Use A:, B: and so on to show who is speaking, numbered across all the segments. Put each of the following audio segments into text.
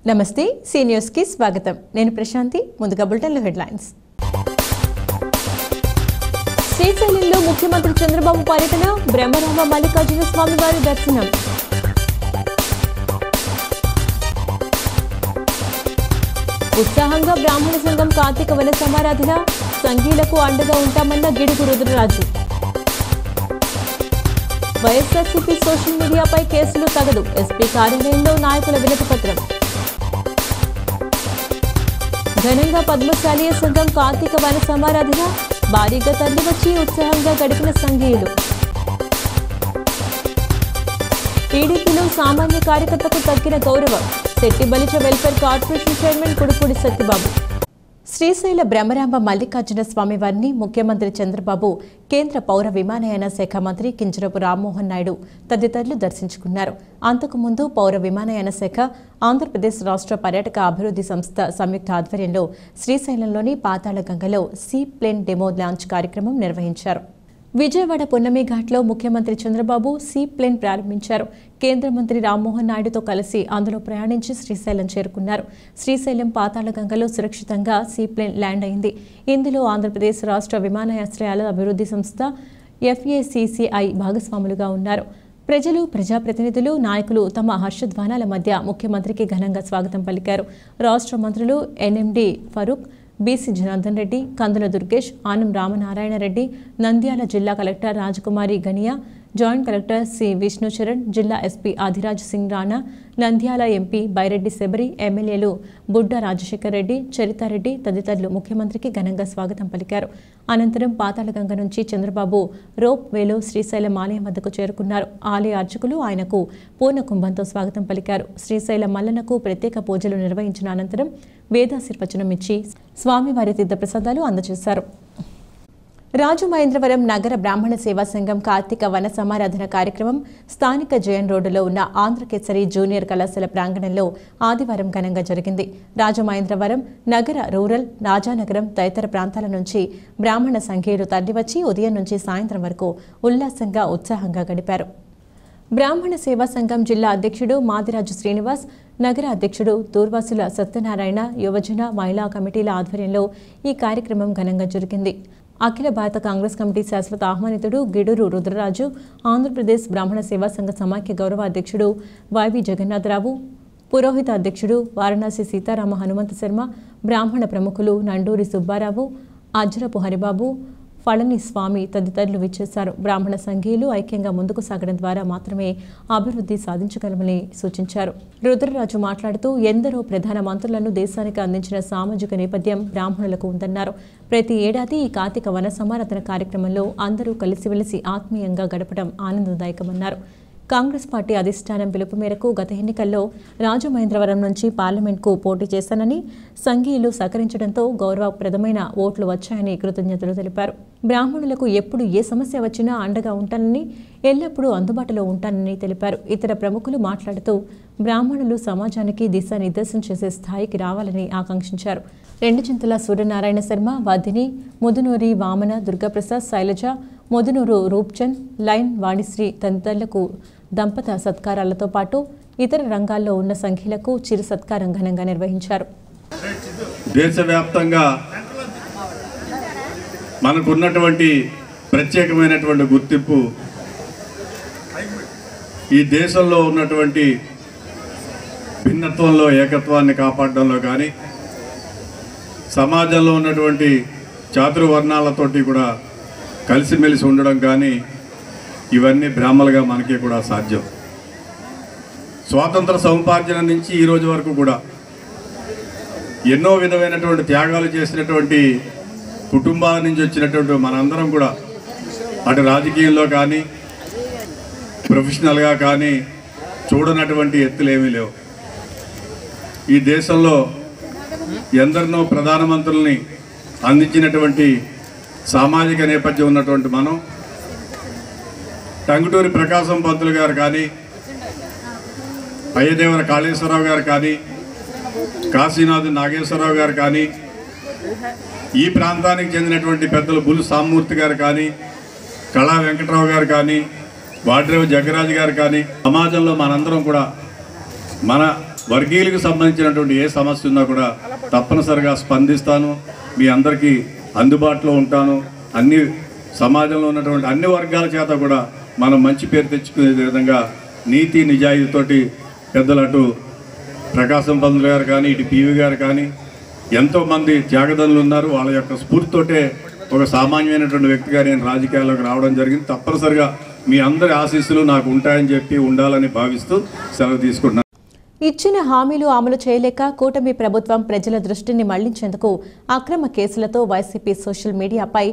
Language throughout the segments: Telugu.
A: నమస్తే సీనియర్స్ కి స్వాగతం నేను ప్రశాంతి ముందుగా బులెటిన్లో హెడ్లైన్స్ శ్రీశైలంలో ముఖ్యమంత్రి చంద్రబాబు పర్యటన బ్రహ్మరామ మల్లికార్జున స్వామి వారి దర్శనం ఉత్సాహంగా బ్రాహ్మణ సంఘం కార్తీక వన సమారాధన సంఘీలకు అండగా ఉంటామన్న గిడుగు రుద్రరాజు వైఎస్ఆర్సీపీ సోషల్ మీడియాపై కేసులు తగదు ఎస్పీ కార్యాలయంలో నాయకుల వినతి పత్రం ఘనంగా పద్మశాలీయ సంఘం కార్తీక వన సమారాధన భారీగా తరలివచ్చి ఉత్సాహంగా గడిపిన సంఘీయులు టీడీపీలో సామాన్య కార్యకర్తకు తగ్గిన గౌరవం Setti Balija welfare corporation chairman Kudupudi Satyababu Srisaila Brahmarama Mallikarjuna Swamy వారిని ముఖ్యమంత్రి చంద్రబాబు కేంద్ర పౌర విమానయాన శాఖ మంత్రి కింజరపు రామ్మోహన్ నాయుడు తదితరులు దర్శించుకున్నారు. అంతకుముందు పౌర విమానయాన శాఖ ఆంధ్రప్రదేశ్ రాష్ట్ర పర్యాటక అభివృద్ధి సంస్థ సంయుక్త ఆధ్వర్యంలో శ్రీశైలంలోని పాతాళగంగలో సీ ప్లేన్ డెమో లాంచ్ కార్యక్రమం నిర్వహించారు. విజయవాడ పున్నమి ఘాట్లో ముఖ్యమంత్రి చంద్రబాబు సీ ప్లేన్ ప్రారంభించారు. కేంద్ర మంత్రి రామ్మోహన్ నాయుడుతో కలిసి అందులో ప్రయాణించి శ్రీశైలం చేరుకున్నారు. శ్రీశైలం పాతాళగంగలో సురక్షితంగా సీ ప్లేన్ ల్యాండ్ అయింది. ఇందులో ఆంధ్రప్రదేశ్ రాష్ట్ర విమానాశ్రయాల అభివృద్ధి సంస్థ FACCI భాగస్వాములుగా ఉన్నారు. ప్రజలు, ప్రజాప్రతినిధులు, నాయకులు తమ హర్షధ్వానాల మధ్య ముఖ్యమంత్రికి ఘనంగా స్వాగతం పలికారు. రాష్ట్ర మంత్రులు NMD ఫరూక్, BC జనార్దన్ రెడ్డి, కందుల దుర్గేష్, ఆనం రామనారాయణ రెడ్డి, నంద్యాల జిల్లా collector Rajakumari Ganiya, joint collector C Vishnucharan, జిల్లా SP ఆదిరాజ్ సింగ్ రాణా, నంద్యాల MP బైరెడ్డి శబరి, ఎమ్మెల్యేలు బుడ్డ రాజశేఖర్ రెడ్డి, చరితారెడ్డి తదితరులు ముఖ్యమంత్రికి ఘనంగా స్వాగతం పలికారు. అనంతరం పాతాళగంగ నుంచి చంద్రబాబు రోప్ వేలో శ్రీశైలం ఆలయం వద్దకు చేరుకున్నారు. ఆలయ అర్చకులు ఆయనకు పూర్ణ కుంభంతో స్వాగతం పలికారు. శ్రీశైలం మల్లనకు ప్రత్యేక పూజలు నిర్వహించిన అనంతరం వేదాశీర్వచనం ఇచ్చి స్వామివారి తీర్థప్రసాదాలు అందజేశారు. రాజమహేంద్రవరం నగర బ్రాహ్మణ సేవా సంఘం కార్తీక వన సమారాధన కార్యక్రమం స్థానిక జయన్ రోడ్డులో ఉన్న ఆంధ్రకేసరి జూనియర్ కళాశాల ప్రాంగణంలో ఆదివారం ఘనంగా జరిగింది. రాజమహేంద్రవరం నగర, రూరల్, రాజానగరం తదితర ప్రాంతాల నుంచి బ్రాహ్మణ సంఘీయులు తరలివచ్చి ఉదయం నుంచి సాయంత్రం వరకు ఉల్లాసంగా, ఉత్సాహంగా గడిపారు. బ్రాహ్మణ సేవా సంఘం జిల్లా అధ్యక్షుడు మాదిరాజు శ్రీనివాస్, నగర అధ్యక్షుడు దూర్వాసుల సత్యనారాయణ, యువజన, మహిళా కమిటీల ఆధ్వర్యంలో ఈ కార్యక్రమం ఘనంగా జరిగింది. అఖిల భారత కాంగ్రెస్ కమిటీ శాశ్వత ఆహ్వానితుడు గిడురు రుద్రరాజు, ఆంధ్రప్రదేశ్ బ్రాహ్మణ సేవా సంఘ సమాఖ్య గౌరవ అధ్యక్షుడు YV జగన్నాథరావు, పురోహిత అధ్యక్షుడు వారణాసి సీతారామ హనుమంత శర్మ, బ్రాహ్మణ ప్రముఖులు నండూరి సుబ్బారావు, అజ్రపు హరిబాబు, ఫళని స్వామి తదితరులు విచ్చేశారు. బ్రాహ్మణ సంఘీయులు ఐక్యంగా ముందుకు సాగడం ద్వారా మాత్రమే అభివృద్ధి సాధించగలమని సూచించారు. రుద్రరాజు మాట్లాడుతూ ఎందరో ప్రధాన మంత్రులను దేశానికి అందించిన సామాజిక నేపథ్యం బ్రాహ్మణులకు ఉందన్నారు. ప్రతి ఏడాది ఈ కార్తీక వన సమారాధన కార్యక్రమంలో అందరూ కలిసిమెలిసి ఆత్మీయంగా గడపడం ఆనందదాయకమన్నారు. కాంగ్రెస్ పార్టీ అధిష్టానం పిలుపు మేరకు గత ఎన్నికల్లో రాజమహేంద్రవరం నుంచి పార్లమెంట్కు పోటీ చేశానని, సంఘీయులు సహకరించడంతో గౌరవప్రదమైన ఓట్లు వచ్చాయని కృతజ్ఞతలు తెలిపారు. బ్రాహ్మణులకు ఎప్పుడు ఏ సమస్య వచ్చినా అండగా ఉంటానని, ఎల్లప్పుడూ అందుబాటులో ఉంటానని తెలిపారు. ఇతర ప్రముఖులు మాట్లాడుతూ బ్రాహ్మణులు సమాజానికి దిశానిర్దేశం చేసే స్థాయికి రావాలని ఆకాంక్షించారు. రెండుచింతల సూర్యనారాయణ శర్మ, వదిని, ముదునూరి వామన, దుర్గాప్రసాద్, శైలజ, ముదునూరు రూప్చంద్, లైన్ వాణిశ్రీ తదితరులకు దంపత సత్కారాలతో పాటు ఇతర రంగాల్లో ఉన్న సంఖ్యలకు చిరు సత్కారం ఘనంగా నిర్వహించారు.
B: దేశవ్యాప్తంగా మనకున్నటువంటి ప్రత్యేకమైనటువంటి గుర్తింపు ఈ దేశంలో ఉన్నటువంటి భిన్నత్వంలో ఏకత్వాన్ని కాపాడడంలో కానీ, సమాజంలో ఉన్నటువంటి చాతుర్వర్ణాలతోటి కూడా కలిసిమెలిసి ఉండడం కానీ, ఇవన్నీ బ్రాహ్మలుగా మనకి కూడా సాధ్యం. స్వాతంత్ర సముపార్జన నుంచి ఈ రోజు వరకు కూడా ఎన్నో విధమైనటువంటి త్యాగాలు చేసినటువంటి కుటుంబాల నుంచి వచ్చినటువంటి మనందరం కూడా అటు రాజకీయంలో కానీ, ప్రొఫెషనల్గా కానీ చూడనటువంటి ఎత్తులేమీ లేవు. ఈ దేశంలో ఎందరినో ప్రధానమంత్రుల్ని అందించినటువంటి సామాజిక నేపథ్యం ఉన్నటువంటి మనం, టంగుటూరి ప్రకాశం పంతులు గారు కానీ, అయ్యదేవర కాళేశ్వరరావు గారు కానీ, కాశీనాథ్ నాగేశ్వరరావు గారు కానీ, ఈ ప్రాంతానికి చెందినటువంటి పెద్దలు బులు సామూర్తి గారు కానీ, కళా వెంకటరావు గారు కానీ, వాడ్రేవు జగ్గరాజు గారు కానీ, సమాజంలో మనందరం కూడా మన వర్గీయులకు సంబంధించినటువంటి ఏ సమస్య ఉన్నా కూడా తప్పనిసరిగా స్పందిస్తాను. మీ అందరికీ అందుబాటులో ఉంటాను. అన్ని సమాజంలో ఉన్నటువంటి అన్ని వర్గాల చేత కూడా మనం మంచి పేరు తెచ్చుకునే విధంగా నీతి నిజాయితీతోటి పెద్దలు అటు ప్రకాశం పంతులు గారు కానీ ఇటు పివి గారు కానీ ఎంతోమంది త్యాగదనులు ఉన్నారు. వాళ్ళ యొక్క స్ఫూర్తితోటే ఒక సామాన్యమైనటువంటి వ్యక్తిగా నేను రాజకీయాల్లోకి రావడం జరిగింది. తప్పనిసరిగా మీ అందరి ఆశీస్సులు నాకు ఉంటాయని చెప్పి ఉండాలని భావిస్తూ సెలవు తీసుకుంటున్నాను.
A: ఇచ్చిన హామీలు అమలు చేయలేక కూటమి ప్రభుత్వం ప్రజల దృష్టిని మళ్లించేందుకు అక్రమ కేసులతో వైసీపీ సోషల్ మీడియాపై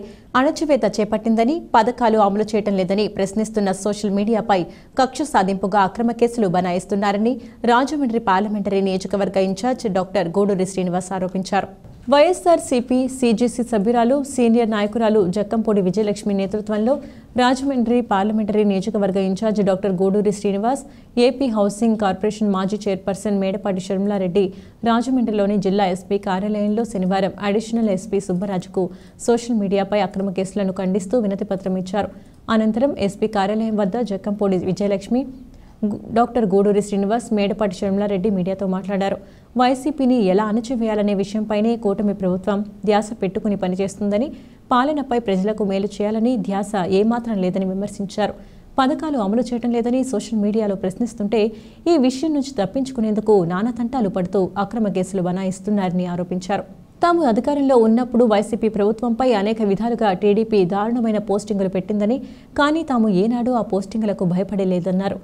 A: అణచివేత చేపట్టిందని, పథకాలు అమలు చేయటం లేదని ప్రశ్నిస్తున్న సోషల్ మీడియాపై కక్ష సాధింపుగా అక్రమ కేసులు బనాయిస్తున్నారని రాజమండ్రి పార్లమెంటరీ నియోజకవర్గ ఇన్ఛార్జ్ డాక్టర్ గూడూరి శ్రీనివాస్ ఆరోపించారు. వైఎస్ఆర్సీపీ సీజీసీ సభ్యురాలు సీనియర్ నాయకురాలు జక్కంపూడి విజయలక్ష్మి నేతృత్వంలో రాజమండ్రి పార్లమెంటరీ నియోజకవర్గ incharge doctor Guduri Srinivas, AP housing corporation మాజీ చైర్పర్సన్ మేడపాటి షర్మిలారెడ్డి రాజమండ్రిలోని జిల్లా ఎస్పీ కార్యాలయంలో శనివారం అడిషనల్ ఎస్పీ సుబ్బరాజుకు సోషల్ మీడియాపై అక్రమ కేసులను ఖండిస్తూ వినతిపత్రం ఇచ్చారు. అనంతరం ఎస్పీ కార్యాలయం వద్ద జక్కంపూడి విజయలక్ష్మి, డాక్టర్ గూడూరి శ్రీనివాస్, మేడపాటి షర్మిలారెడ్డి మీడియాతో మాట్లాడారు. వైసీపీని ఎలా అణచివేయాలనే విషయంపైనే కూటమి ప్రభుత్వం ధ్యాస పెట్టుకుని పనిచేస్తుందని, పాలనపై ప్రజలకు మేలు చేయాలని ధ్యాస ఏమాత్రం లేదని విమర్శించారు. పథకాలు అమలు చేయడం లేదని సోషల్ మీడియాలో ప్రశ్నిస్తుంటే ఈ విషయం నుంచి తప్పించుకునేందుకు నానాతంటాలు పడుతూ అక్రమ కేసులు బనాయిస్తున్నారని ఆరోపించారు. తాము అధికారంలో ఉన్నప్పుడు వైసీపీ ప్రభుత్వంపై అనేక విధాలుగా టీడీపీ దారుణమైన పోస్టింగులు పెట్టిందని, కానీ తాము ఏనాడూ ఆ పోస్టింగులకు భయపడలేదన్నారు.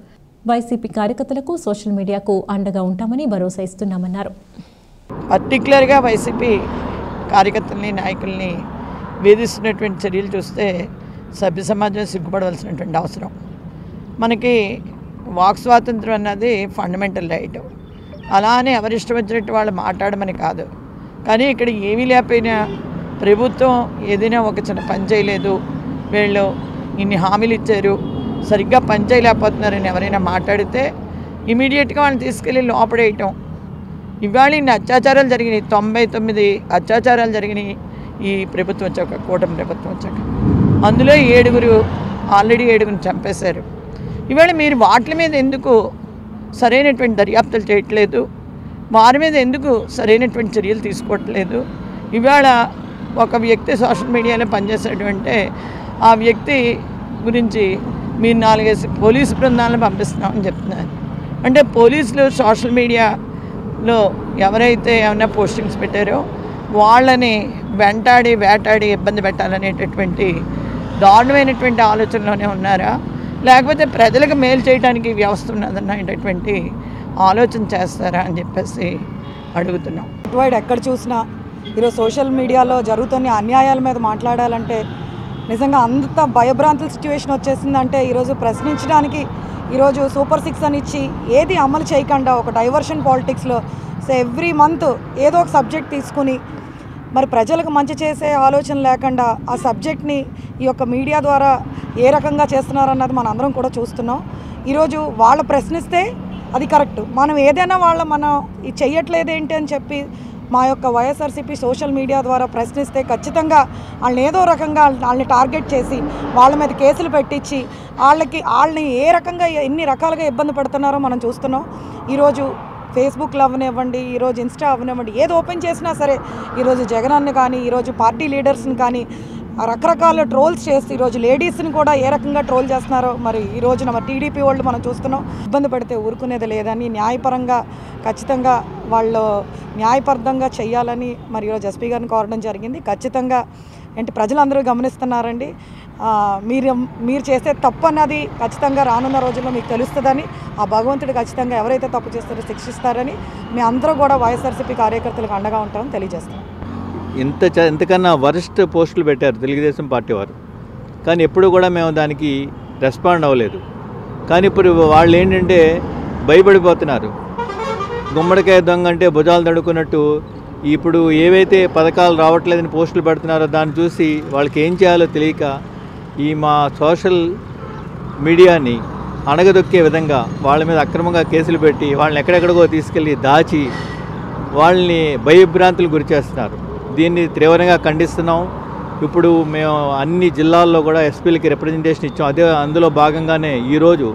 A: వైసీపీ కార్యకర్తలకు సోషల్ మీడియాకు అండగా ఉంటామని భరోసా ఇస్తున్నామన్నారు.
C: పర్టికులర్గా వైసీపీ కార్యకర్తల్ని నాయకుల్ని వేధిస్తున్నటువంటి చర్యలు చూస్తే సభ్య సమాజం సిగ్గుపడవలసినటువంటి అవసరం. మనకి వాక్ స్వాతంత్రం అన్నది ఫండమెంటల్ రైట్. అలానే ఎవరిష్టం వచ్చినట్టు వాళ్ళు మాట్లాడమని కాదు. కానీ ఇక్కడ ఏమీ లేకపోయినా ప్రభుత్వం ఏదైనా ఒక చిన్న పని చేయలేదు, వీళ్ళు ఇన్ని హామీలు ఇచ్చారు, సరిగ్గా పని చేయలేకపోతున్నారని ఎవరైనా మాట్లాడితే ఇమీడియట్గా వాళ్ళని తీసుకెళ్ళి లోపడేయటం. ఇవాళ ఇన్ని అత్యాచారాలు జరిగినాయి, 99 అత్యాచారాలు జరిగినాయి ఈ ప్రభుత్వం వచ్చాక, కూటమి ప్రభుత్వం వచ్చాక. అందులో 7 ఆల్రెడీ 7 చంపేశారు. ఇవాళ మీరు వాటి మీద ఎందుకు సరైనటువంటి దర్యాప్తులు చేయట్లేదు? వారి మీద ఎందుకు సరైనటువంటి చర్యలు తీసుకోవట్లేదు? ఇవాళ ఒక వ్యక్తి సోషల్ మీడియాలో పనిచేసేటంటే ఆ వ్యక్తి గురించి మీరు 4 పోలీసు బృందాలను పంపిస్తున్నామని చెప్తున్నారు. అంటే పోలీసులు సోషల్ మీడియాలో ఎవరైతే ఏమైనా పోస్టింగ్స్ పెట్టారో వాళ్ళని వేటాడి ఇబ్బంది పెట్టాలనేటటువంటి దారుణమైనటువంటి ఆలోచనలోనే ఉన్నారా, లేకపోతే ప్రజలకు మేలు చేయడానికి వ్యవస్థ ఉన్నదనేటటువంటి ఆలోచన చేస్తారా అని చెప్పేసి అడుగుతున్నాం.
D: ఇటువైపు ఎక్కడ చూసినా ఈరోజు సోషల్ మీడియాలో జరుగుతున్న అన్యాయాల మీద మాట్లాడాలంటే నిజంగా అంత భయభ్రాంతుల సిచ్యువేషన్ వచ్చేసిందంటే ఈరోజు ప్రశ్నించడానికి ఈరోజు సూపర్ 6 అని ఇచ్చి ఏది అమలు చేయకుండా ఒక డైవర్షన్ పాలిటిక్స్లో ఎవ్రీ మంత్ ఏదో ఒక సబ్జెక్ట్ తీసుకుని మరి ప్రజలకు మంచి చేసే ఆలోచన లేకుండా ఆ సబ్జెక్ట్ని ఈ యొక్క మీడియా ద్వారా ఏ రకంగా చేస్తున్నారన్నది మనం అందరం కూడా చూస్తున్నాం. ఈరోజు వాళ్ళు ప్రశ్నిస్తే అది కరెక్ట్, మనం ఏదైనా మనం ఇది చెయ్యట్లేదేంటి అని చెప్పి మా యొక్క వైఎస్ఆర్సీపీ సోషల్ మీడియా ద్వారా ప్రశ్నిస్తే ఖచ్చితంగా వాళ్ళని ఏదో రకంగా వాళ్ళని టార్గెట్ చేసి వాళ్ళ మీద కేసులు పెట్టించి వాళ్ళని ఏ రకంగా ఎన్ని రకాలుగా ఇబ్బంది పడుతున్నారో మనం చూస్తున్నాం. ఈరోజు ఫేస్బుక్లో అవనివ్వండి, ఈరోజు ఇన్స్టా అవనివ్వండి, ఏది ఓపెన్ చేసినా సరే ఈరోజు జగనన్న కానీ ఈరోజు పార్టీ లీడర్స్ని కానీ రకరకాల ట్రోల్స్ చేసి ఈరోజు లేడీస్ని కూడా ఏ రకంగా ట్రోల్ చేస్తున్నారో మరి ఈ రోజున మరి టీడీపీ వాళ్ళు మనం చూస్తున్నాం. ఇబ్బంది పడితే ఊరుకునేది లేదని న్యాయపరంగా ఖచ్చితంగా వాళ్ళు న్యాయబద్ధంగా చేయాలని మరి ఈరోజు ఎస్పీ గారిని కోరడం జరిగింది. ఖచ్చితంగా అంటే ప్రజలందరూ గమనిస్తున్నారండి. మీరు చేసే తప్పు అన్నది ఖచ్చితంగా రానున్న రోజుల్లో మీకు తెలుస్తుందని, ఆ భగవంతుడు ఖచ్చితంగా ఎవరైతే తప్పు చేస్తారో శిక్షిస్తారని మీ అందరూ కూడా వైఎస్ఆర్సీపీ కార్యకర్తలకు అండగా ఉంటారని తెలియజేస్తాం.
E: ఇంతకన్నా వరస్ట్ పోస్టులు పెట్టారు తెలుగుదేశం పార్టీ వారు, కానీ ఎప్పుడు కూడా మేము దానికి రెస్పాండ్ అవ్వలేదు. కానీ ఇప్పుడు వాళ్ళు ఏంటంటే భయపడిపోతున్నారు. గుమ్మడికాయ దొంగ అంటే భుజాలు తడుకున్నట్టు ఇప్పుడు ఏవైతే పథకాలు రావట్లేదని పోస్టులు పెడుతున్నారో దాన్ని చూసి వాళ్ళకి ఏం చేయాలో తెలియక ఈ మా సోషల్ మీడియాని అణగదొక్కే విధంగా వాళ్ళ మీద అక్రమంగా కేసులు పెట్టి వాళ్ళని ఎక్కడెక్కడికో తీసుకెళ్ళి దాచి వాళ్ళని భయభ్రాంతులు గురి చేస్తున్నారు. దీన్ని తీవ్రంగా ఖండిస్తున్నాం. ఇప్పుడు మేము అన్ని జిల్లాల్లో కూడా ఎస్పీలకి రిప్రజెంటేషన్ ఇచ్చాం. అందులో భాగంగానే ఈరోజు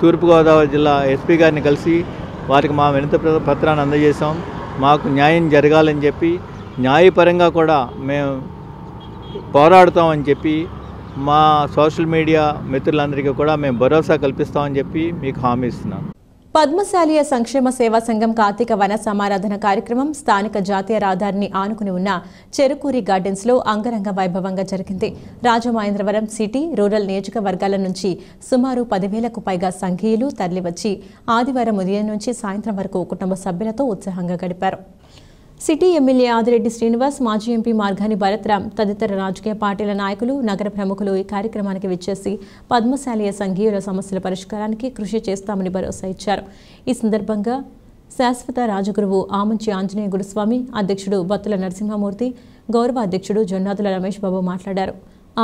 E: తూర్పుగోదావరి జిల్లా ఎస్పీ గారిని కలిసి వారికి మా వినతి పత్రాన్ని అందజేసాం. మాకు న్యాయం జరగాలని చెప్పి న్యాయపరంగా కూడా మేము పోరాడుతామని చెప్పి మా సోషల్ మీడియా మిత్రులందరికీ కూడా మేము భరోసా కల్పిస్తామని చెప్పి మీకు హామీ ఇస్తున్నాం.
A: పద్మశాలీయ సంక్షేమ సేవా సంఘం కార్తీక వన సమారాధన కార్యక్రమం స్థానిక జాతీయ రహదారిని ఆనుకుని ఉన్న చెరుకూరి గార్డెన్స్ లో అంగరంగ వైభవంగా జరిగింది. రాజమహేంద్రవరం సిటీ, రూరల్ నియోజకవర్గాల నుంచి సుమారు 10,000కు పైగా సంఘీయులు తరలివచ్చి ఆదివారం ఉదయం నుంచి సాయంత్రం వరకు కుటుంబ సభ్యులతో ఉత్సాహంగా గడిపారు. సిటీ ఎమ్మెల్యే ఆదిరెడ్డి శ్రీనివాస్, మాజీ ఎంపీ మార్గాని భరత్రామ్ తదితర రాజకీయ పార్టీల నాయకులు, నగర ప్రముఖులు ఈ కార్యక్రమానికి విచ్చేసి పద్మశాలీయ సంఘీయుల సమస్యల పరిష్కారానికి కృషి చేస్తామని భరోసా ఇచ్చారు. ఈ సందర్భంగా శాశ్వత రాజగురువు ఆమంచి ఆంజనేయ గురుస్వామి, అధ్యక్షుడు బత్తుల నరసింహమూర్తి, గౌరవ అధ్యక్షుడు జొన్నాదుల రమేష్ బాబు మాట్లాడారు.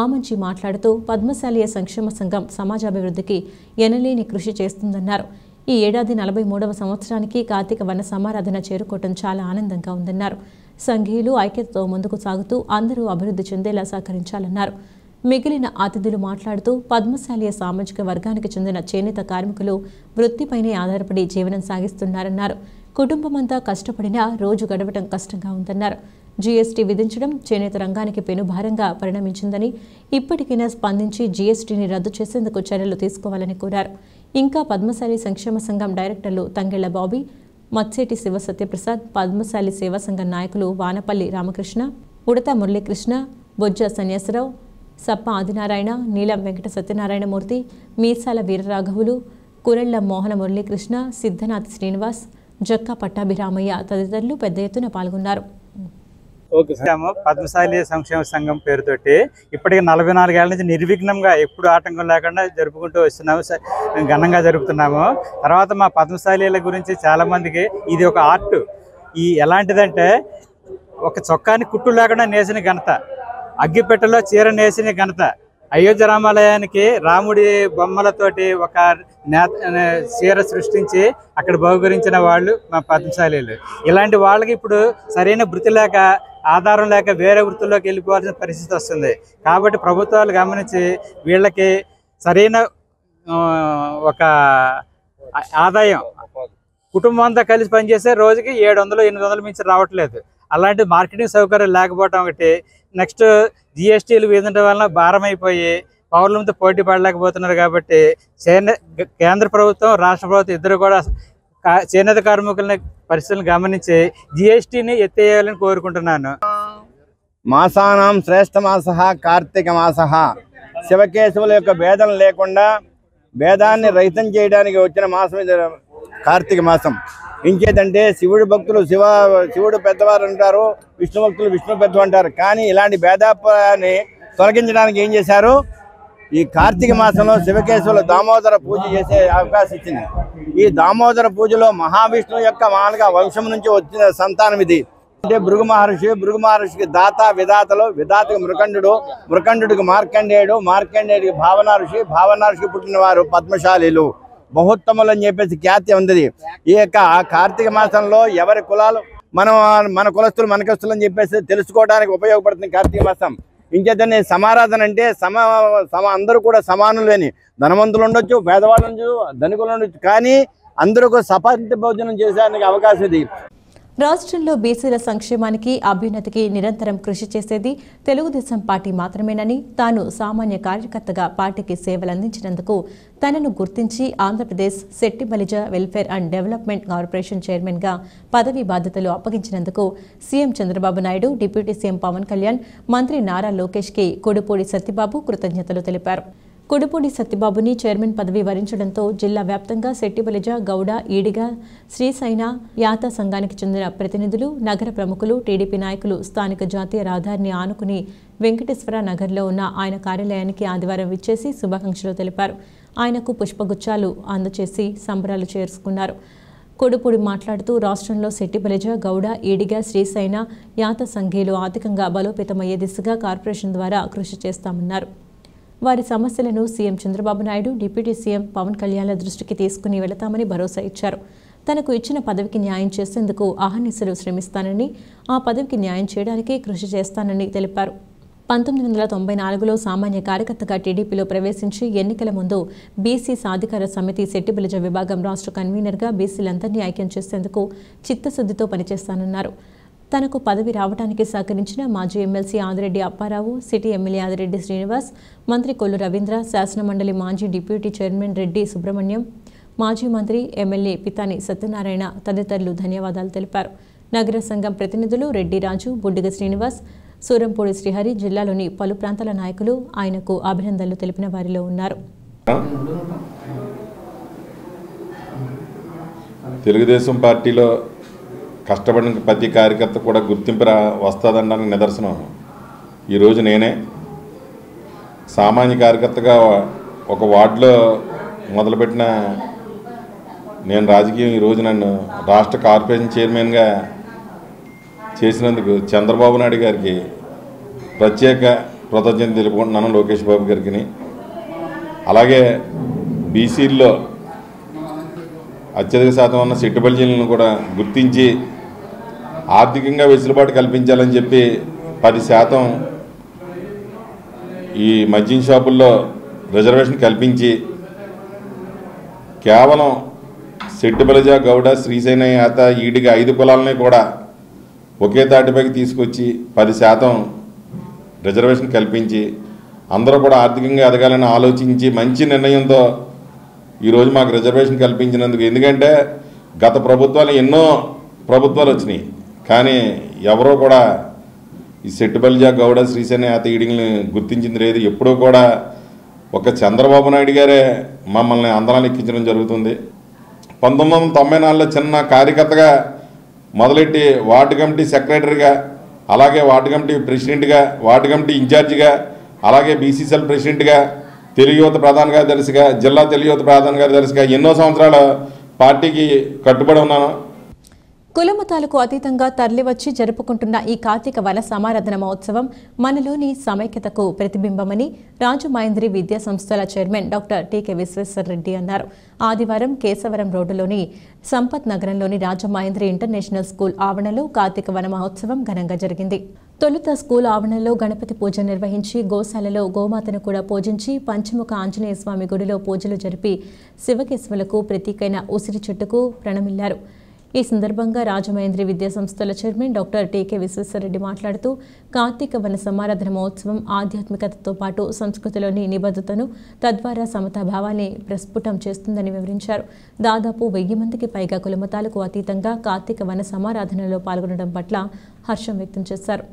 A: ఆమంచి మాట్లాడుతూ పద్మశాలీయ సంక్షేమ సంఘం సమాజాభివృద్ధికి ఎనలేని కృషి చేస్తుందన్నారు. ఈ ఏడాది 43వ సంవత్సరానికి కార్తీక వన సమారాధన చేరుకోవటం చాలా ఆనందంగా ఉందన్నారు. సంఘీయులు ఐక్యతతో ముందుకు సాగుతూ అందరూ అభివృద్ధి చెందేలా సహకరించాలన్నారు. మిగిలిన అతిథులు మాట్లాడుతూ పద్మశాలీయ సామాజిక వర్గానికి చెందిన చేనేత కార్మికులు వృత్తిపైనే ఆధారపడి జీవనం సాగిస్తున్నారన్నారు. కుటుంబమంతా కష్టపడినా రోజు గడవటం కష్టంగా ఉందన్నారు. జీఎస్టీ విధించడం చేనేత రంగానికి పెనుభారంగా పరిణమించిందని, ఇప్పటికైనా స్పందించి జీఎస్టీని రద్దు చేసేందుకు చర్యలు తీసుకోవాలని కోరారు. ఇంకా పద్మశాలి సంక్షేమ సంఘం డైరెక్టర్లు తంగెళ్ల బాబీ, మత్సేటి శివ సత్యప్రసాద్, పద్మశాలి సేవా సంఘం నాయకులు వానపల్లి రామకృష్ణ, ఉడత మురళీకృష్ణ, బొజ్జ సన్యాసరావు, సప్ప ఆదినారాయణ, నీలం వెంకట సత్యనారాయణమూర్తి, మీసాల వీరరాఘవులు, కురెళ్ల మోహన మురళీకృష్ణ, సిద్ధనాథ్ శ్రీనివాస్, జక్కా పట్టాభిరామయ్య తదితరులు పెద్ద ఎత్తున పాల్గొన్నారు.
F: పద్మశాలి సంక్షేమ సంఘం పేరుతోటి ఇప్పటికి 44 ఏళ్ల నుంచి నిర్విఘ్నంగా ఎప్పుడు ఆటంకం లేకుండా జరుపుకుంటూ వస్తున్నాము, ఘనంగా జరుపుతున్నాము. తర్వాత మా పద్మశాలీల గురించి చాలా మందికి ఇది ఒక ఆర్ట్. ఈ ఎలాంటిదంటే ఒక చొక్కాని కుట్టు లేకుండా నేసిన ఘనత, అగ్గిపెట్టెలో చీర నేసిన ఘనత, అయోధ్య రామాలయానికి రాముడి బొమ్మలతోటి ఒక చీర సృష్టించి అక్కడ బహుకరించిన వాళ్ళు మా పద్మశాలీలు. ఇలాంటి వాళ్ళకి ఇప్పుడు సరైన వృత్తి లేక, ఆధారం లేక వేరే వృత్తుల్లోకి వెళ్ళిపోవాల్సిన పరిస్థితి వస్తుంది. కాబట్టి ప్రభుత్వాలు గమనించి వీళ్ళకి సరైన ఒక ఆదాయం, కుటుంబం అంతా కలిసి పనిచేస్తే రోజుకి 700-800 మించి రావట్లేదు. అలాంటి మార్కెటింగ్ సౌకర్యాలు లేకపోవడం ఒకటి. నెక్స్ట్ జిఎస్టీలు విధించడం వలన భారం అయిపోయి పౌరులతో పోటీ పడలేకపోతున్నారు. కాబట్టి కేంద్ర ప్రభుత్వం, రాష్ట్ర ప్రభుత్వం ఇద్దరు కూడా చేనేత కార్మికులని పరిస్థితులను గమనించి జిఎస్టీని ఎత్తేయాలని కోరుకుంటున్నాను.
G: మాసానాం శ్రేష్ఠ మాస కార్తీక మాస. శివకేశవుల యొక్క భేదం లేకుండా భేదాన్ని రహితం చేయడానికి వచ్చిన మాసం ఇది కార్తీక మాసం. ఇంకేదంటే శివుడు భక్తులు శివుడు పెద్దవారు అంటారు, విష్ణు భక్తులు విష్ణు పెద్ద అంటారు. కానీ ఇలాంటి భేదాన్ని తొలగించడానికి ఏం చేశారు, ఈ కార్తీక మాసంలో శివకేశవుల దామోదర పూజ చేసే అవకాశం ఇచ్చింది. ఈ దామోదర పూజలో మహావిష్ణువు యొక్క మానగా వంశం నుంచి వచ్చిన సంతానం ఇది. అంటే భృగు మహర్షికి దాత, విధాతలు, విధాతకి మృకండు, మృకండుడికి మార్కండేయుడు, మార్కండేయుడికి భావన ఋషికి పుట్టిన వారు పద్మశాలీలు, బహుత్తములు అని చెప్పేసి ఖ్యాతి ఉంది. ఈ యొక్క కార్తీక మాసంలో ఎవరి కులాలు మన కులస్తులు మనకస్తులు అని చెప్పేసి తెలుసుకోవడానికి ఉపయోగపడుతుంది కార్తీక మాసం. ఇంకేతనే సమారాధన అంటే అందరూ కూడా సమానులేని, ధనవంతులు ఉండొచ్చు, పేదవాళ్ళు ఉండొచ్చు, ధనికులు ఉండొచ్చు, కానీ అందరూ కూడా సపాంతి భోజనం చేసేందుకు అవకాశం ఇది.
A: రాష్ట్రంలో బీసీల సంక్షేమానికి, అభ్యున్నతికి నిరంతరం కృషి చేసేది తెలుగుదేశం పార్టీ మాత్రమేనని, తాను సామాన్య కార్యకర్తగా పార్టీకి సేవలందించినందుకు తనను గుర్తించి Andhra Pradesh Setti Balija welfare and development corporation చైర్మన్గా పదవీ బాధ్యతలు అప్పగించినందుకు CM Chandrababu Naidu, deputy CM Pawan Kalyan, మంత్రి నారా లోకేష్కి కొడుపూడి సత్యబాబు కృతజ్ఞతలు తెలిపారు. కొడుపూడి సత్యబాబుని చైర్మన్ పదవి వరించడంతో జిల్లా వ్యాప్తంగా శెట్టిబలిజ, గౌడ, ఈడిగ, శ్రీసైన, యాత సంఘానికి చెందిన ప్రతినిధులు, నగర ప్రముఖులు, టీడీపీ నాయకులు స్థానిక జాతీయ రహదారిని ఆనుకుని వెంకటేశ్వర నగర్లో ఉన్న ఆయన కార్యాలయానికి ఆదివారం విచ్చేసి శుభాకాంక్షలు తెలిపారు. ఆయనకు పుష్పగుచ్చాలు అందచేసి సంబరాలు చేసుకున్నారు. కొడుపూడి మాట్లాడుతూ రాష్ట్రంలో శెట్టిబలిజ, గౌడ, ఈడిగ, శ్రీసైన, యాత సంఘీయులు ఆర్థికంగా బలోపేతమయ్యే దిశగా కార్పొరేషన్ ద్వారా కృషి చేస్తామన్నారు. వారి సమస్యలను CM Chandrababu Naidu, deputy CM Pawan కళ్యాణ్ల దృష్టికి తీసుకుని వెళతామని భరోసా ఇచ్చారు. తనకు ఇచ్చిన పదవికి న్యాయం చేసేందుకు అహర్నిశలు శ్రమిస్తానని, ఆ పదవికి న్యాయం చేయడానికి కృషి చేస్తానని తెలిపారు. 1994లో సామాన్య కార్యకర్తగా టీడీపీలో ప్రవేశించి ఎన్నికల ముందు బీసీ సాధికార సమితి శెట్టిబలిజ విభాగం రాష్ట్ర కన్వీనర్గా బీసీలందరినీ ఐక్యం చేసేందుకు చిత్తశుద్ధితో పనిచేస్తానన్నారు. తనకు పదవి రావడానికి సహకరించిన మాజీ MLC Adireddy Apparao, city MLA Adireddy Srinivas, మంత్రి కొల్లు రవీంద్ర, శాసనమండలి మాజీ డిప్యూటీ చైర్మన్ రెడ్డి సుబ్రహ్మణ్యం, మాజీ మంత్రి ఎమ్మెల్యే పితాని సత్యనారాయణ తదితరులు ధన్యవాదాలు తెలిపారు. నగర సంఘం ప్రతినిధులు రెడ్డి రాజు, బుడ్డిగ శ్రీనివాస్, సూరంపూడి శ్రీహరి, జిల్లాలోని పలు ప్రాంతాల నాయకులు ఆయనకు అభినందనలు తెలిపిన వారిలో ఉన్నారు.
H: తెలుగుదేశం పార్టీలో కష్టపడిన ప్రతి కార్యకర్త కూడా గుర్తింపు వస్తుందనడానికి నిదర్శనం ఈరోజు నేనే. సామాన్య కార్యకర్తగా ఒక వార్డులో మొదలుపెట్టిన నేను రాజకీయం ఈరోజు నన్ను రాష్ట్ర కార్పొరేషన్ చైర్మన్గా చేసినందుకు చంద్రబాబు నాయుడు గారికి ప్రత్యేక కృతజ్ఞతలు తెలుపుకుంటున్నాను, లోకేష్ బాబు గారికి. అలాగే బీసీల్లో అత్యధిక శాతం ఉన్న సెట్టుబడిలను కూడా గుర్తించి ఆర్థికంగా వెసులుబాటు కల్పించాలని చెప్పి 10% ఈ మద్యం షాపుల్లో రిజర్వేషన్ కల్పించి కేవలం సెట్టుబలిజ, గౌడ, శ్రీశైన యాత, ఈడిగా 5 కులాలని కూడా ఒకే తాటిపైకి తీసుకొచ్చి 10% రిజర్వేషన్ కల్పించి అందరూ కూడా ఆర్థికంగా ఎదగాలని ఆలోచించి మంచి నిర్ణయంతో ఈరోజు మాకు రిజర్వేషన్ కల్పించినందుకు. ఎందుకంటే గత ప్రభుత్వాలు ఎన్నో ప్రభుత్వాలు వచ్చినాయి, కానీ ఎవరో కూడా ఈ సెట్టుబలిజ, గౌడ, శ్రీశైన యాత, ఈడిని గుర్తించింది లేదు. ఎప్పుడూ కూడా ఒక చంద్రబాబు నాయుడు గారే మమ్మల్ని అందరాన్ని ఎక్కించడం జరుగుతుంది. 1994లో చిన్న కార్యకర్తగా మొదలెట్టి వార్డు కమిటీ సెక్రటరీగా, అలాగే వార్డు కమిటీ ప్రెసిడెంట్గా, వార్డు కమిటీ ఇన్ఛార్జిగా, అలాగే బీసీసీఎల్ ప్రెసిడెంట్గా, తెలుగు యువత ప్రధాన కార్యదర్శిగా, జిల్లా తెలుగు యువత ప్రధాన కార్యదర్శిగా ఎన్నో సంవత్సరాలు పార్టీకి కట్టుబడి ఉన్నాను.
A: కులమతాలకు అతీతంగా తరలివచ్చి జరుపుకుంటున్న ఈ కార్తీక వన సమారాధన మహోత్సవం మనలోని సమైక్యతకు ప్రతిబింబమని రాజమహేంద్రి విద్యా సంస్థల చైర్మన్ డాక్టర్ టీకే విశ్వేశ్వరరెడ్డి అన్నారు. ఆదివారం కేశవరం రోడ్డులోని సంపత్ నగరంలోని రాజమహేంద్రి ఇంటర్నేషనల్ స్కూల్ ఆవరణలో కార్తీక వన మహోత్సవం ఘనంగా జరిగింది. తొలుత స్కూల్ ఆవరణలో గణపతి పూజ నిర్వహించి, గోశాలలో గోమాతను కూడా పూజించి, పంచముఖ ఆంజనేయ స్వామి గుడిలో పూజలు జరిపి శివకేశవులకు ప్రతీకైన ఉసిరి చెట్టుకు ప్రణమిల్లారు. ఈ సందర్భంగా రాజమహేంద్రి విద్యా సంస్థల చైర్మన్ డాక్టర్ టీకే విశ్వేశ్వరరెడ్డి మాట్లాడుతూ కార్తీక వన సమారాధన మహోత్సవం ఆధ్యాత్మికతతో పాటు సంస్కృతిలోని నిబద్ధతను, తద్వారా సమతాభావాన్ని ప్రస్ఫుటం చేస్తుందని వివరించారు. దాదాపు 1000 మందికి పైగా కులమతాలకు అతీతంగా కార్తీక వన సమారాధనలో పాల్గొనడం పట్ల హర్షం వ్యక్తం చేశారు.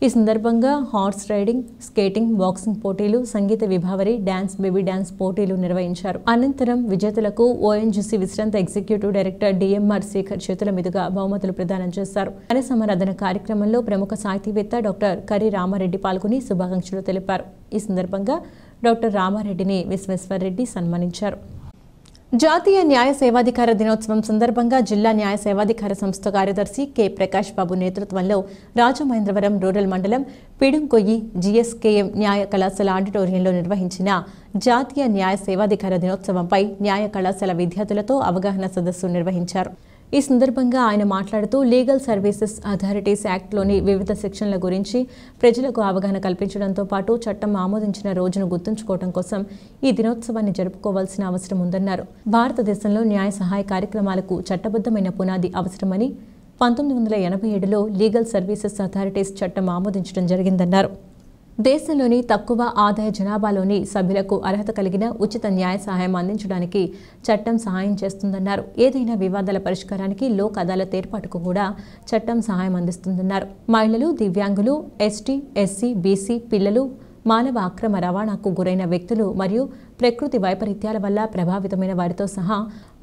A: ఈ సందర్భంగా హార్స్ రైడింగ్, స్కేటింగ్, బాక్సింగ్ పోటీలు, సంగీత విభావరి, డాన్స్, బేబీ డాన్స్ పోటీలు నిర్వహించారు. అనంతరం విజేతలకు ఓఎన్జీసీ విశ్రాంత ఎగ్జిక్యూటివ్ డైరెక్టర్ డిఎంఆర్ శేఖర్ చేతుల మీదుగా బహుమతులు ప్రదానం చేశారు. వన సమారాధన కార్యక్రమంలో ప్రముఖ సాహితీవేత్త డాక్టర్ కరి రామారెడ్డి పాల్గొని శుభాకాంక్షలు తెలిపారు. ఈ సందర్భంగా డాక్టర్ రామారెడ్డిని విశ్వేశ్వరరెడ్డి సన్మానించారు. జాతీయ న్యాయ సేవాధికార దినోత్సవం సందర్భంగా జిల్లా న్యాయ సేవాధికార సంస్థ కార్యదర్శి కె ప్రకాష్ బాబు నేతృత్వంలో రాజమహేంద్రవరం రూరల్ మండలం పిడుంకొయ్యి జిఎస్కేఎం న్యాయ కళాశాల ఆడిటోరియంలో నిర్వహించిన జాతీయ న్యాయ సేవాధికార దినోత్సవంపై న్యాయ కళాశాల విద్యార్థులతో అవగాహన సదస్సు నిర్వహించారు. ఈ సందర్భంగా ఆయన మాట్లాడుతూ లీగల్ సర్వీసెస్ అథారిటీస్ యాక్ట్లోని వివిధ సెక్షన్ల గురించి ప్రజలకు అవగాహన కల్పించడంతో పాటు చట్టం ఆమోదించిన రోజును గుర్తుంచుకోవడం కోసం ఈ దినోత్సవాన్ని జరుపుకోవాల్సిన అవసరం ఉందన్నారు. భారతదేశంలో న్యాయ సహాయ కార్యక్రమాలకు చట్టబద్ధమైన పునాది అవసరమని 1987లో లీగల్ సర్వీసెస్ అథారిటీస్ చట్టం ఆమోదించడం జరిగిందన్నారు. దేశంలోని తక్కువ ఆదాయ జనాభాలోని సభ్యులకు అర్హత కలిగిన ఉచిత న్యాయ సహాయం అందించడానికి చట్టం సహాయం చేస్తుందన్నారు. ఏదైనా వివాదాల పరిష్కారానికి లోక్ అదాలత్ ఏర్పాటుకు కూడా చట్టం సహాయం అందిస్తుందన్నారు. మహిళలు, దివ్యాంగులు, ఎస్టీ, ఎస్సీ, బీసీ, పిల్లలు, మానవ అక్రమ రవాణాకు గురైన వ్యక్తులు మరియు ప్రకృతి వైపరీత్యాల వల్ల ప్రభావితమైన వారితో సహా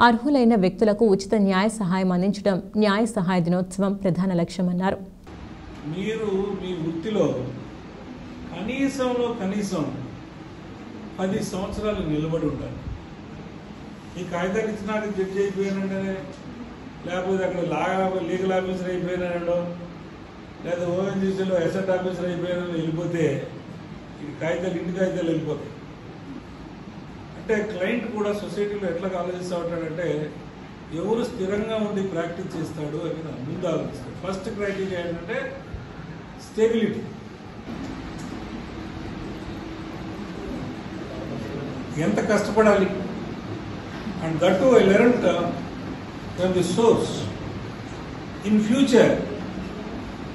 A: అర్హులైన వ్యక్తులకు ఉచిత న్యాయ సహాయం అందించడం న్యాయ సహాయ దినోత్సవం ప్రధాన లక్ష్యమన్నారు.
I: మీరు మీ వృత్తిలో కనీసం 10 సంవత్సరాలు నిలబడి ఉంటారు. ఈ కాగితాలు ఇచ్చినాక జడ్జి అయిపోయానంటే, లేకపోతే అక్కడ లీగల్ ఆఫీసర్ అయిపోయినాడో, లేదా ఓఎన్జీసీలో అసెట్ ఆఫీసర్ అయిపోయినా వెళ్ళిపోతే ఈ కాగితాలు ఇంటి కాగితాలు వెళ్ళిపోతాయి. అంటే క్లయింట్ కూడా సొసైటీలో ఎట్లా ఆలోచిస్తూ ఉంటాడంటే ఎవరు స్థిరంగా ఉండి ప్రాక్టీస్ చేస్తాడు అని ముందు ఆలోచిస్తాడు. ఫస్ట్ క్రైటీరియా ఏంటంటే స్టెబిలిటీ. ఎంత కష్టపడాలి. And that to I learned from the source. In future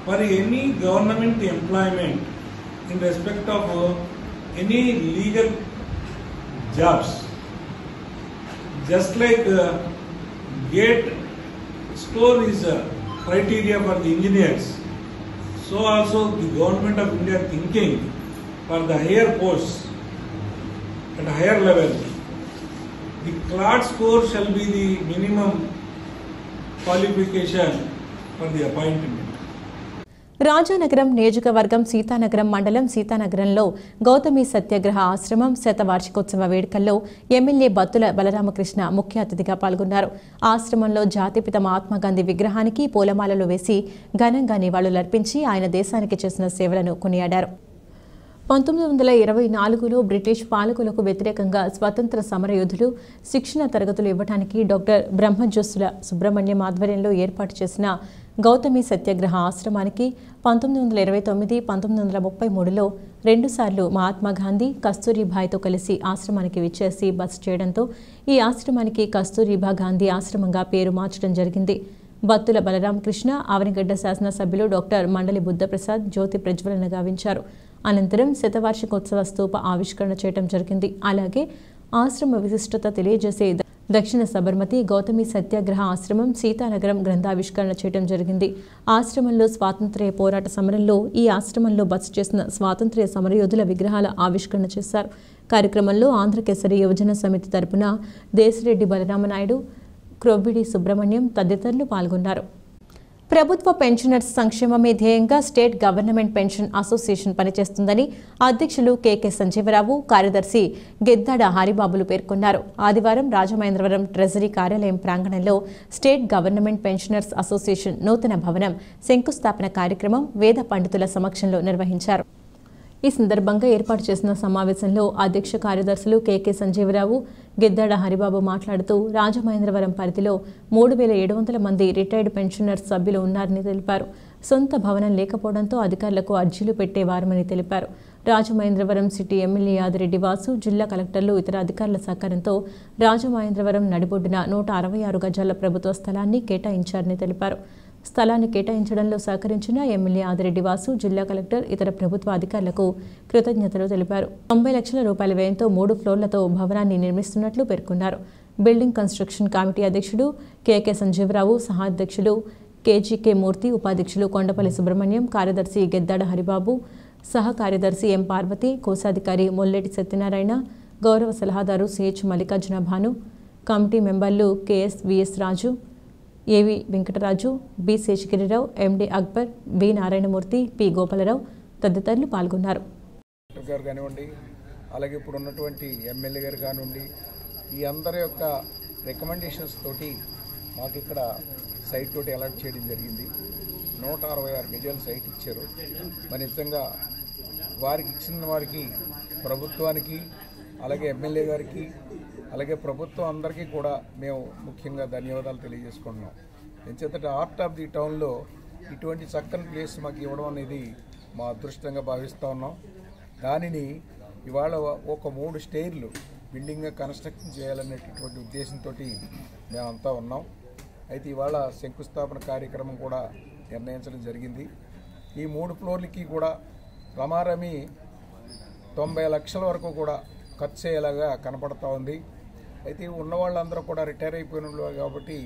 I: for any government employment in respect of any legal jobs, just like gate score is a criteria for the engineers, so also the government of India thinking for the higher posts at a higher level, the CLAT score shall be the minimum qualification for the appointment.
A: Rajanagaram నియోజకవర్గం సీతానగరం మండలం సీతానగరంలో గౌతమి సత్యాగ్రహ ఆశ్రమం శతవార్షికోత్సవ వేడుకల్లో ఎమ్మెల్యే బత్తుల బలరామకృష్ణ ముఖ్య అతిథిగా పాల్గొన్నారు. ఆశ్రమంలో జాతిపిత మహాత్మాగాంధీ విగ్రహానికి పూలమాలలు వేసి ఘనంగా నివాళులర్పించి ఆయన దేశానికి చేసిన సేవలను కొనియాడారు. 1924లో బ్రిటిష్ పాలకులకు వ్యతిరేకంగా స్వతంత్ర సమరయోధులు శిక్షణ తరగతులు ఇవ్వడానికి డాక్టర్ బ్రహ్మజ్యోత్సుల సుబ్రహ్మణ్యం ఆధ్వర్యంలో ఏర్పాటు చేసిన గౌతమి సత్యాగ్రహ ఆశ్రమానికి 1929, 1933లో రెండుసార్లు మహాత్మాగాంధీ కస్తూరిబాయ్తో కలిసి ఆశ్రమానికి విచ్చేసి బస చేయడంతో ఈ ఆశ్రమానికి కస్తూరిబా గాంధీ ఆశ్రమంగా పేరు మార్చడం జరిగింది. బత్తుల బలరామకృష్ణ ఆవనిగడ్డ శాసనసభ్యులు డాక్టర్ మండలి బుద్ధప్రసాద్ జ్యోతి ప్రజ్వలన గావించారు. అనంతరం శతవార్షికోత్సవ స్తూప ఆవిష్కరణ చేయడం జరిగింది. అలాగే ఆశ్రమ విశిష్టత తెలియజేసే దక్షిణ సబర్మతి గౌతమి సత్యాగ్రహ ఆశ్రమం సీతానగరం గ్రంథావిష్కరణ చేయడం జరిగింది. ఆశ్రమంలో స్వాతంత్ర్య పోరాట సమరంలో ఈ ఆశ్రమంలో బస చేసిన స్వాతంత్ర్య సమరయోధుల విగ్రహాల ఆవిష్కరణ చేశారు. కార్యక్రమంలో ఆంధ్రకేసరి యువజన సమితి తరపున దేశిరెడ్డి బలరామనాయుడు, క్రొవ్విడి సుబ్రహ్మణ్యం తదితరులు పాల్గొన్నారు. ప్రభుత్వ పెన్షనర్స్ సంక్షేమమే ధ్యేయంగా స్టేట్ గవర్నమెంట్ పెన్షన్ అసోసియేషన్ పనిచేస్తుందని అధ్యక్షులు కెకే సంజీవరావు, కార్యదర్శి గెద్దాడ హరిబాబులు పేర్కొన్నారు. ఆదివారం రాజమహేంద్రవరం ట్రెజరీ కార్యాలయం ప్రాంగణంలో స్టేట్ గవర్నమెంట్ పెన్షనర్స్ అసోసియేషన్ నూతన భవనం శంకుస్థాపన కార్యక్రమం వేద పండితుల సమక్షంలో నిర్వహించారు. ఈ సందర్భంగా ఏర్పాటు చేసిన సమావేశంలో అధ్యక్ష కార్యదర్శులు కెకే సంజీవరావు, గెద్దాడ హరిబాబు మాట్లాడుతూ రాజమహేంద్రవరం పరిధిలో 3700 మంది రిటైర్డ్ పెన్షనర్స్ సభ్యులు ఉన్నారని తెలిపారు. సొంత భవనం లేకపోవడంతో అధికారులకు అర్జీలు పెట్టేవారమని తెలిపారు. రాజమహేంద్రవరం సిటీ ఎమ్మెల్యే యాదిరెడ్డి వాసు, జిల్లా కలెక్టర్లు, ఇతర అధికారుల సహకారంతో రాజమహేంద్రవరం నడిబొడ్డున 166 గజాల ప్రభుత్వ స్థలాన్ని కేటాయించారని తెలిపారు. స్థలాన్ని కేటాయించడంలో సహకరించిన ఎమ్మెల్యే ఆదిరెడ్డి వాసు, జిల్లా కలెక్టర్, ఇతర ప్రభుత్వ అధికారులకు కృతజ్ఞతలు తెలిపారు. 90 లక్షల రూపాయల వ్యయంతో 3 ఫ్లోర్లతో భవనాన్ని నిర్మిస్తున్నట్లు పేర్కొన్నారు. బిల్డింగ్ కన్స్ట్రక్షన్ కమిటీ అధ్యక్షుడు కెకే సంజీవరావు, సహాధ్యక్షులు కేజీకే మూర్తి, ఉపాధ్యక్షులు కొండపల్లి సుబ్రహ్మణ్యం, కార్యదర్శి గెద్దాడ హరిబాబు, సహ కార్యదర్శి ఎం పార్వతి, కోశాధికారి మొల్లెటి సత్యనారాయణ, గౌరవ సలహాదారు సిహెచ్ మల్లికార్జున భాను, కమిటీ మెంబర్లు కెఎస్ విఎస్ రాజు, ఏవి వెంకటరాజు, బి శేషగిరిరావు, ఎండి అక్బర్, బి నారాయణమూర్తి, పి గోపాలరావు తదితరులు పాల్గొన్నారు.
J: గారు కానివ్వండి, అలాగే ఇప్పుడు ఉన్నటువంటి ఎమ్మెల్యే గారు కానివ్వండి, ఈ అందరి యొక్క రికమెండేషన్స్ తోటి మాకు ఇక్కడ సైట్ తోటి అలాట్ చేయడం జరిగింది. 166 గజాల సైట్ ఇచ్చారు. మరి నిజంగా వారికి ఇచ్చిన వారికి, ప్రభుత్వానికి, అలాగే ఎమ్మెల్యే గారికి, అలాగే ప్రభుత్వం అందరికీ కూడా మేము ముఖ్యంగా ధన్యవాదాలు తెలియజేసుకుంటున్నాం. ఎందుకంటే హార్ట్ ఆఫ్ ది టౌన్లో ఇటువంటి చక్కని ప్లేస్ మాకు ఇవ్వడం అనేది మా అదృష్టంగా భావిస్తూ ఉన్నాం. దానిని ఇవాళ ఒక 3 స్టేర్లు బిల్డింగ్గా కన్స్ట్రక్షన్ చేయాలనేటటువంటి ఉద్దేశంతో మేమంతా ఉన్నాం. అయితే ఇవాళ శంకుస్థాపన కార్యక్రమం కూడా నిర్ణయించడం జరిగింది. ఈ 3 ఫ్లోర్లకి కూడా రమారమి 90 లక్షల వరకు కూడా ఖర్చు అయ్యేలాగా కనపడతా ఉంది. అయితే ఉన్న వాళ్ళందరూ కూడా రిటైర్ అయిపోయిన వాళ్ళు కాబట్టి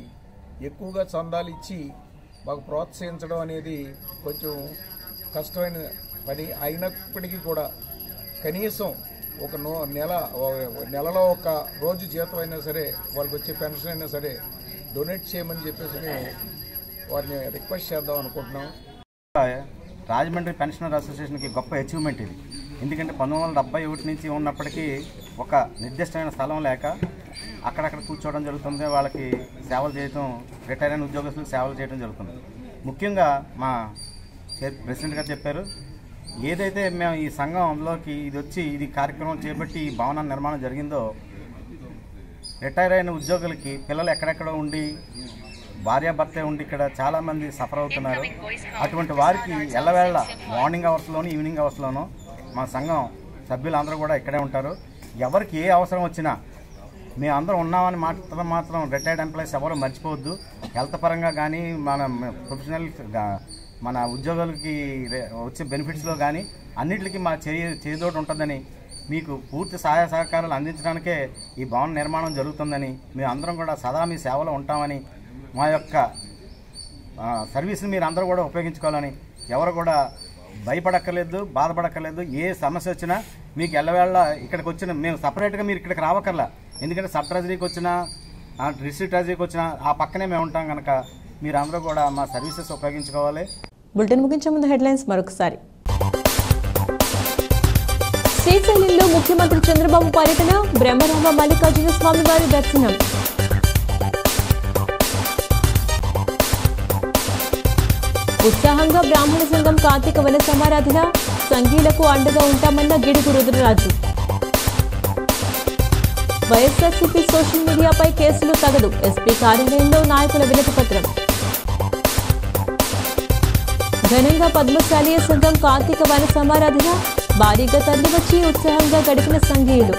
J: ఎక్కువగా చందాలు ఇచ్చి మాకు ప్రోత్సహించడం అనేది కొంచెం కష్టమైన పని అయినప్పటికీ కూడా కనీసం ఒక నెలలో ఒక రోజు జీతం అయినా సరే, వాళ్ళకి వచ్చే పెన్షన్ అయినా సరే డొనేట్ చేయమని చెప్పేసి మేము వారిని రిక్వెస్ట్ చేద్దాం అనుకుంటున్నాం.
K: రాజమండ్రి పెన్షనర్ అసోసియేషన్కి గొప్ప అచీవ్మెంట్ ఇది. ఎందుకంటే 1971 నుంచి ఉన్నప్పటికీ ఒక నిర్దిష్టమైన స్థలం లేక అక్కడక్కడ కూర్చోవడం జరుగుతుంది. వాళ్ళకి సేవలు చేయడం, రిటైర్ అయిన ఉద్యోగస్తులకు సేవలు చేయడం జరుగుతుంది. ముఖ్యంగా మా ప్రెసిడెంట్ గారు చెప్పారు, ఏదైతే మేము ఈ సంఘంలోకి ఇది కార్యక్రమం చేపట్టి ఈ భవన నిర్మాణం జరిగిందో, రిటైర్ అయిన ఉద్యోగులకి పిల్లలు ఎక్కడెక్కడ ఉండి భార్యాభర్తే ఉండి ఇక్కడ చాలామంది సఫర్ అవుతున్నారు. అటువంటి వారికి ఎల్లవేళ మార్నింగ్ అవర్స్లోను, ఈవినింగ్ అవర్స్లోనూ మా సంఘం సభ్యులందరూ కూడా ఇక్కడే ఉంటారు. ఎవరికి ఏ అవసరం వచ్చినా మేము అందరం ఉన్నామని మాత్రం రిటైర్డ్ ఎంప్లాయీస్ ఎవరు మర్చిపోవద్దు. హెల్త్ పరంగా కానీ మన ప్రొఫెషనల్ మన ఉద్యోగులకి వచ్చే బెనిఫిట్స్లో కానీ అన్నిటికీ మా చేదోడు ఉంటుందని, మీకు పూర్తి సహాయ సహకారాలు అందించడానికే ఈ భవన నిర్మాణం జరుగుతుందని, మేము అందరం కూడా సదా మీ సేవలో ఉంటామని, మా యొక్క సర్వీస్ని మీరు అందరూ కూడా ఉపయోగించుకోవాలని, ఎవరు కూడా భయపడక్కర్లేదు, బాధపడక్కర్లేదు. ఏ సమస్య వచ్చినా మీకు ఎల్లవేళ ఇక్కడికి వచ్చిన మేము సపరేట్గా మీరు ఇక్కడికి రావక్కర్లా. ఎందుకంటే సబ్ ట్రెజరీకి వచ్చినా డిస్ట్రిక్ట్ ట్రెజరీకి వచ్చినా ఆ పక్కనే మేము ఉంటాం కనుక మీరు అందరూ కూడా మా సర్వీసెస్ ఉపయోగించుకోవాలి.
A: బులెటిన్ ముగించే ముందు హెడ్లైన్స్ మరొకసారి. శ్రీశైలంలో ముఖ్యమంత్రి చంద్రబాబు పర్యటన, బ్రహ్మరామ మల్లికార్జున స్వామి వారి దర్శనం. ఉత్సాహంగా బ్రాహ్మణ సంఘం కార్తీక వన సమారాధన, సంఘీలకు అండగా ఉంటామన్న గిడుగు రుద్రరాజు. వైఎస్ఆర్సీపీ సోషల్ మీడియాపై కేసులు తగదు, ఎస్పీ కార్యాలయంలో నాయకుల వినతి పత్రం. ఘనంగా పద్మశాలీయ సంఘం కార్తీక వన సమారాధన, భారీగా తరలివచ్చి ఉత్సాహంగా గడిపిన సంఘీయులు.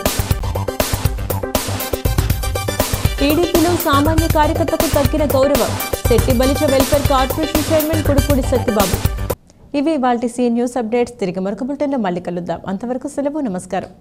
A: టీడీపీలో సామాన్య కార్యకర్తకు తగ్గిన గౌరవం, Shetty Balija welfare corporation chairman Kudupudi Satyababu. ఇవి ఇవాల్టి సీ న్యూస్ అప్డేట్స్. తిరిగి మరొక బులెటిన్లో మళ్ళీ కలుద్దాం. అంతవరకు సెలవు. నమస్కారం.